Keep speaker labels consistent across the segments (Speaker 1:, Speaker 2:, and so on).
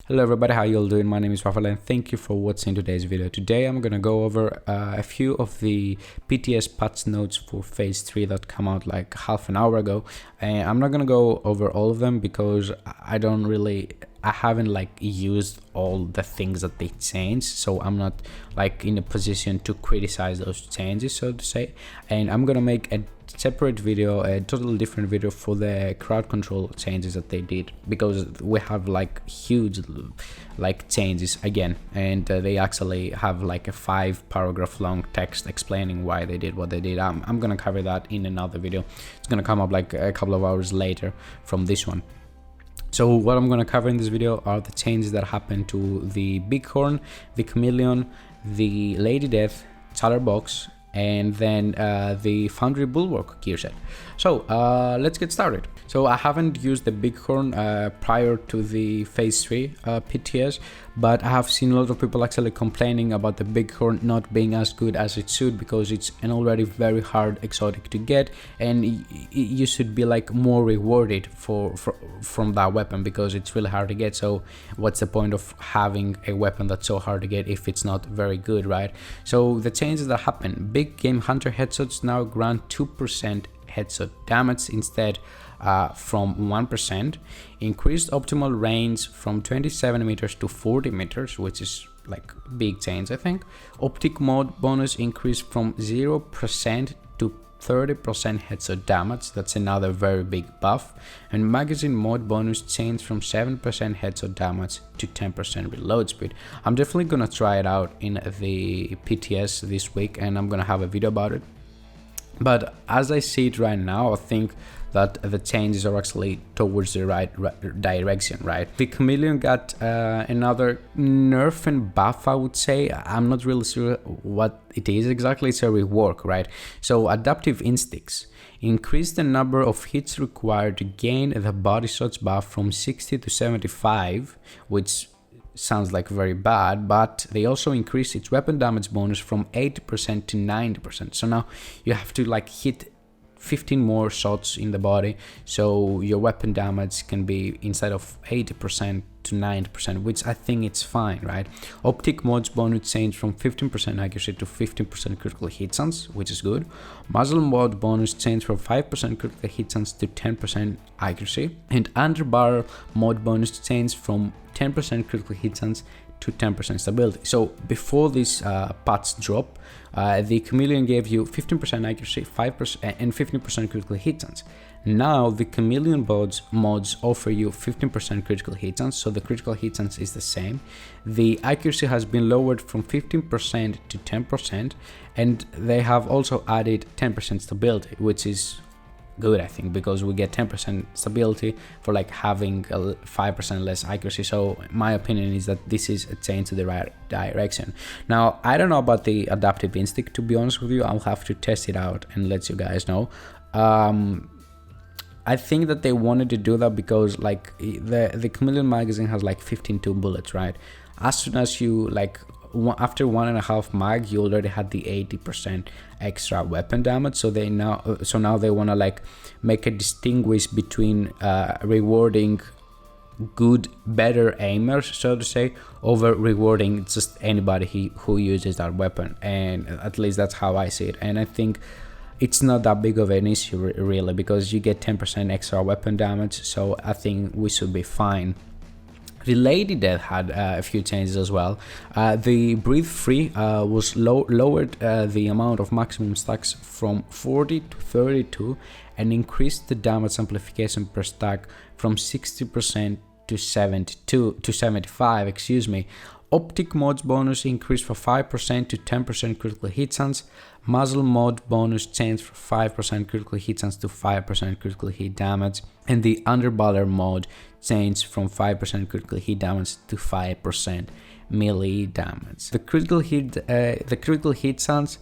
Speaker 1: Hello everybody, how you all doing? My name is Rafael and thank you for watching today's video. Today I'm gonna go over a few of the PTS patch notes for phase 3 that come out like half an hour ago. And I'm not gonna go over all of them because I haven't like used all the things that they changed, so I'm not like in a position to criticize those changes, so to say. And I'm gonna make a separate video, a totally different video for the crowd control changes that they did, because we have like huge like changes again, and they actually have like a 5-paragraph long text explaining why they did what they did. I'm gonna cover that in another video. It's gonna come up like a couple of hours later from this one. So what I'm going to cover in this video are the changes that happened to the Bighorn, the Chameleon, the Lady Death, Chatterbox, and then the Foundry Bulwark gear set. So let's get started. So I haven't used the Bighorn prior to the phase 3 PTS, but I have seen a lot of people actually complaining about the Bighorn not being as good as it should, because it's an already very hard exotic to get, and you should be like more rewarded from that weapon, because it's really hard to get. So what's the point of having a weapon that's so hard to get if it's not very good, right? So the changes that happen: big game hunter headshots now grant 2% headshot damage instead from 1%, increased optimal range from 27 meters to 40 meters, which is like big change, I think. Optic mode bonus increased from 0% to 30% headshot damage, that's another very big buff. And magazine mode bonus changed from 7% headshot damage to 10% reload speed. I'm definitely gonna try it out in the PTS this week, and I'm gonna have a video about it. But as I see it right now, I think that the changes are actually towards the right direction, right? The Chameleon got another nerf and buff, I would say. I'm not really sure what it is exactly. It's a rework, right? So adaptive instincts increase the number of hits required to gain the body shots buff from 60 to 75, which sounds like very bad, but they also increase its weapon damage bonus from 80% to 90%. So now you have to like hit 15 more shots in the body, so your weapon damage can be, instead of 80% to 90%, which I think it's fine, right? Optic modes bonus change from 15% accuracy to 15% critical hit chance, which is good. Muzzle mode bonus change from 5% critical hit chance to 10% accuracy. And underbarrel mode bonus change from 10% critical hit chance to 10% stability. So before this patch drop, the Chameleon gave you 15% accuracy, 5% and 15% critical hit chance. Now the Chameleon mods offer you 15% critical hit chance, so the critical hit chance is the same. The accuracy has been lowered from 15% to 10%, and they have also added 10% stability, which is good, I think, because we get 10% stability for like having a 5% less accuracy. So my opinion is that this is a change to the right direction. Now I don't know about the adaptive instinct, to be honest with you. I'll have to test it out and let you guys know. I think that they wanted to do that because like the Chameleon magazine has like 15 bullets, right? As soon as you like after 1.5 mag, you already had the 80% extra weapon damage. So now they want to like make a distinguish between rewarding better aimers, so to say, over rewarding just anybody who uses that weapon. And at least that's how I see it, and I think it's not that big of an issue really, because you get 10% extra weapon damage, so I think we should be fine. The Lady Death had a few changes as well. The Breathe Free was lowered the amount of maximum stacks from 40 to 32, and increased the damage amplification per stack from 60% to 75, excuse me. Optic modes bonus increased from 5% to 10% critical hit chance. Muzzle mode bonus changed from 5% critical hit chance to 5% critical hit damage. And the underbarrel mode changed from 5% critical hit damage to 5% melee damage. The critical hit chance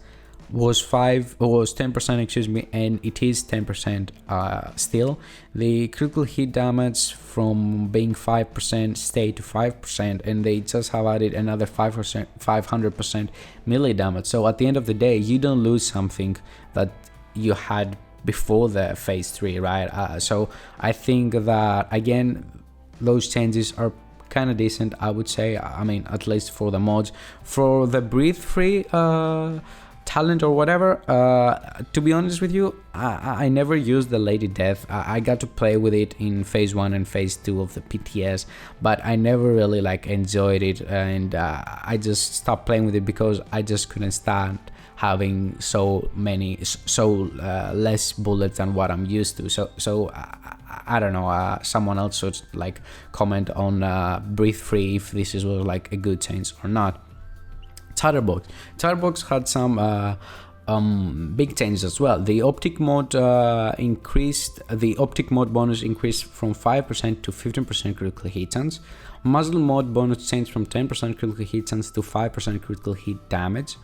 Speaker 1: was 10%, excuse me, and it is 10% still. The critical hit damage from being 5% stayed to 5%, and they just have added another 500% melee damage. So at the end of the day, you don't lose something that you had before the phase 3, right? So I think that again, those changes are kind of decent, I would say. I mean, at least for the mods. For the breathe free talent or whatever, to be honest with you, I never used the Lady Death. I got to play with it in phase 1 and phase 2 of the PTS, but I never really like enjoyed it, and I just stopped playing with it because I just couldn't stand having so less bullets than what I'm used to. So I don't know, someone else should like comment on breathe free if this is like a good change or not. Chatterbox had some big changes as well. The optic mode increased. The optic mode bonus increased from 5% to 15% critical hit chance. Muzzle mode bonus changed from 10% critical hit chance to 5% critical hit damage.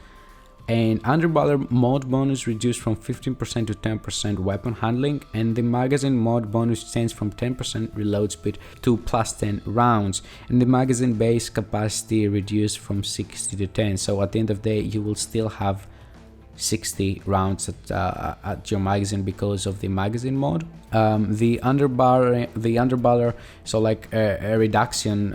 Speaker 1: And underbarrel mode bonus reduced from 15% to 10% weapon handling, and the magazine mode bonus changed from 10% reload speed to plus 10 rounds, and the magazine base capacity reduced from 60 to 10. So at the end of the day, you will still have 60 rounds at your magazine because of the magazine mode. The underbarrel, so like a reduction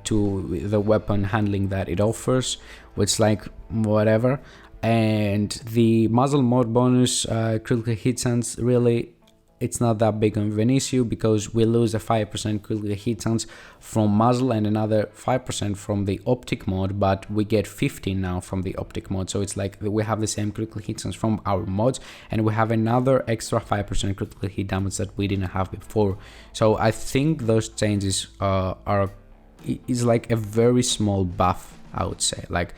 Speaker 1: to the weapon handling that it offers, which like whatever. And the muzzle mode bonus critical hit chance, really it's not that big of an issue because we lose a 5% critical hit chance from muzzle and another 5% from the optic mode, but we get 15 now from the optic mode. So it's like we have the same critical hit chance from our mods, and we have another extra 5% critical hit damage that we didn't have before. So I think those changes is like a very small buff, I would say. Like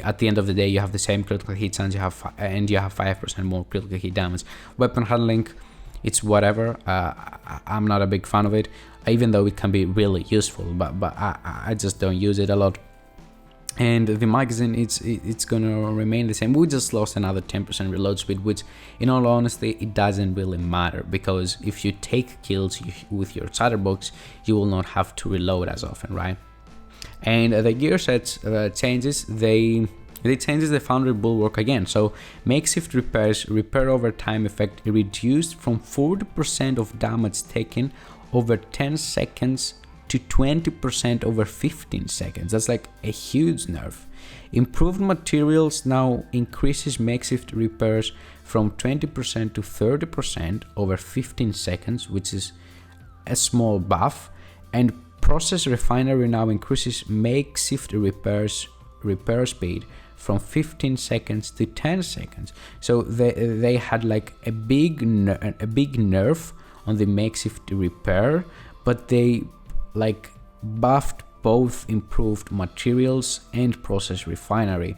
Speaker 1: at the end of the day, you have the same critical hit chance, you have 5% more critical hit damage. Weapon handling, it's whatever. I'm not a big fan of it, even though it can be really useful, but I just don't use it a lot. And the magazine, it's gonna remain the same. We just lost another 10% reload speed, which in all honesty it doesn't really matter, because if you take kills with your chatterbox, you will not have to reload as often, right? And the gear sets changes, they changes the Foundry Bulwark again. So makeshift repair over time effect reduced from 40% of damage taken over 10 seconds to 20% over 15 seconds. That's like a huge nerf. Improved materials now increases makeshift repairs from 20% to 30% over 15 seconds, which is a small buff. And process refinery now increases makeshift repair speed from 15 seconds to 10 seconds. So they had like a big nerf on the makeshift repair, but they like buffed both improved materials and process refinery.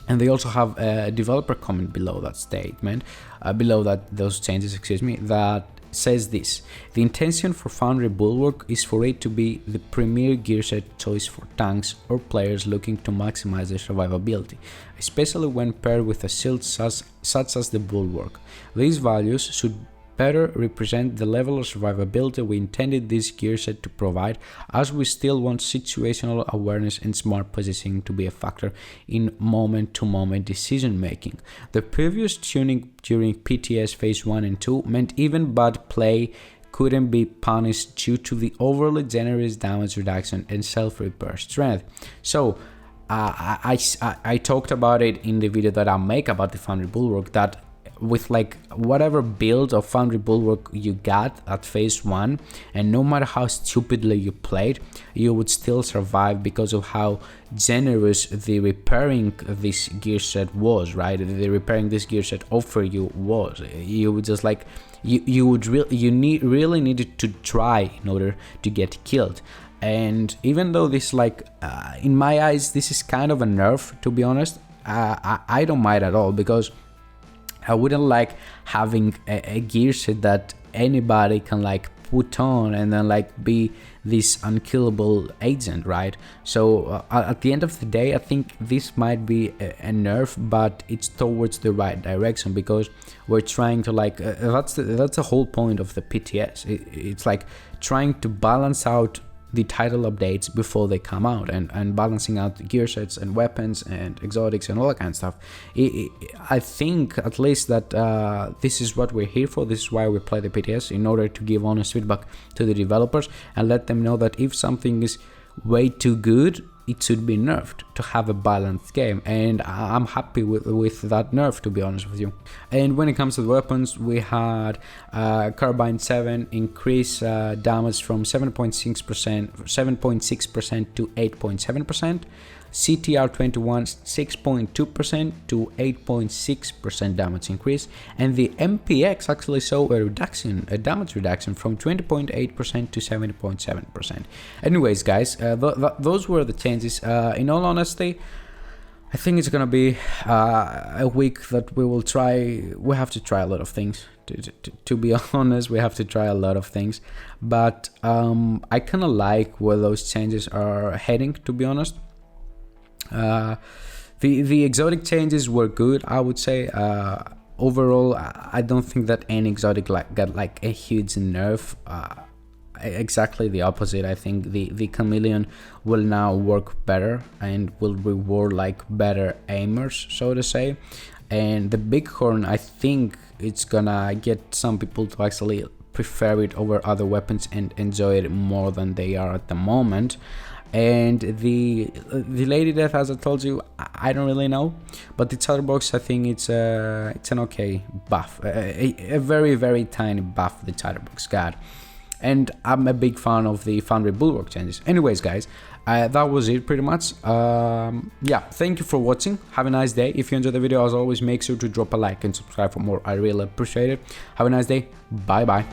Speaker 1: And they also have a developer comment below that statement, those changes, that says this: the intention for Foundry Bulwark is for it to be the premier gear set choice for tanks or players looking to maximize their survivability, especially when paired with a shield such as the Bulwark. These values should better represent the level of survivability we intended this gear set to provide, as we still want situational awareness and smart positioning to be a factor in moment-to-moment decision making. The previous tuning during PTS phase 1 and 2 meant even bad play couldn't be punished due to the overly generous damage reduction and self-repair strength. So I talked about it in the video that I'll make about the Foundry Bulwark, that with like whatever build of Foundry Bulwark you got at phase 1, and no matter how stupidly you played, you would still survive because of how generous the repairing this gear set was, right? The repairing this gear set offer you was. You would just like really needed to try in order to get killed. And even though this like in my eyes this is kind of a nerf, to be honest, I don't mind at all, because I wouldn't like having a gear set that anybody can like put on and then like be this unkillable agent, right? So at the end of the day, I think this might be a nerf, but it's towards the right direction, because we're trying to like that's the whole point of the PTS. It's like trying to balance out the title updates before they come out, and balancing out the gear sets and weapons and exotics and all that kind of stuff. I think at least that this is what we're here for. This is why we play the PTS, in order to give honest feedback to the developers and let them know that if something is way too good, it should be nerfed to have a balanced game, and I'm happy with that nerf, to be honest with you. And when it comes to the weapons, we had Carbine 7 increase damage from 7.6% to 8.7%, CTR 21 6.2% to 8.6% damage increase, and the MPX actually saw a damage reduction from 20.8% to 70.7%. Anyways, guys, those were the changes. In all honesty, I think it's gonna be a week that we have to try a lot of things. To be honest, we have to try a lot of things, but I kind of like where those changes are heading, to be honest. The exotic changes were good, I would say. Overall, I don't think that any exotic got like a huge nerf. Exactly the opposite. I think the chameleon will now work better and will reward like better aimers, so to say. And the bighorn, I think it's gonna get some people to actually prefer it over other weapons and enjoy it more than they are at the moment. And the Lady Death, as I told you, I don't really know, but the Chatterbox, I think it's an okay buff, a very, very tiny buff the Chatterbox got. And I'm a big fan of the Foundry Bulwark changes. Anyways, guys, that was it pretty much. Yeah, thank you for watching. Have a nice day. If you enjoyed the video, as always, make sure to drop a like and subscribe for more. I really appreciate it. Have a nice day. Bye bye.